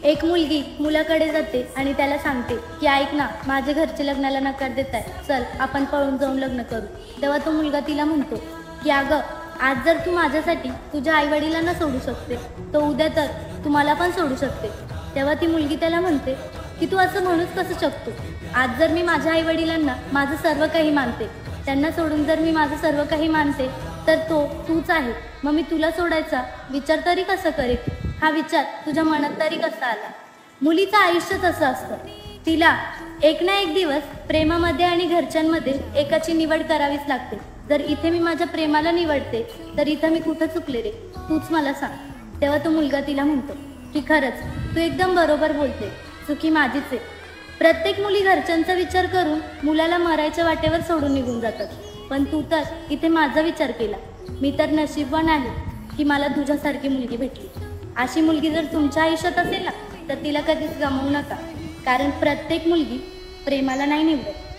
एक मुलगी मुलाकडे जाते आणि त्याला सांगते की ऐक ना, माझे घरचे लग्नाला नकार देत आहे, चल आपण पळून जाऊन लग्न करू। तेव्हा तो मुलगा तिला म्हणतो की अगं, आज जर तू माझ्यासाठी तुझ्या आईवडिलांना सोडू शकते, तो उद्या तर तुम्हाला पण सोडू शकते। तेव्हा ती मुलगी त्याला म्हणते की तू असं म्हणूच कसं शकतो? आज जर मी माझ्या आईवडिलांना माझं सर्व काही मानते, त्यांना सोडून जर मी माझं सर्व काही मानते, तर तो तूच आहे। मग मी तुला सोडायचा विचार तरी कसं करेल? हा विचार तुझ्या मनात तरी कसा आला? मुलीचं आयुष्यच असं असतं, तिला एक ना एक दिवस प्रेमामध्ये आणि घरच्यांमध्ये एकाची निवड करावीच लागते। जर इथे मी माझ्या प्रेमाला निवडते, तर इथं मी कुठं चुकले रे, तूच मला सांग। तेव्हा तो मुलगा तिला म्हणतो की खरंच तू एकदम बरोबर बोलते, चुकी माझीच आहे। प्रत्येक मुली घरच्यांचा विचार करून मुलाला मरायच्या वाटेवर सोडून निघून जातात, पण तू तर इथे माझा विचार केला। मी तर नशीबवान आहे की मला तुझ्यासारखी मुलगी भेटली। अशी मुलगी जर तुमच्या आयुष्यात असेल ना, तर तिला कधीच गमावू नका, कारण प्रत्येक मुलगी प्रेमाला नाही निवडत,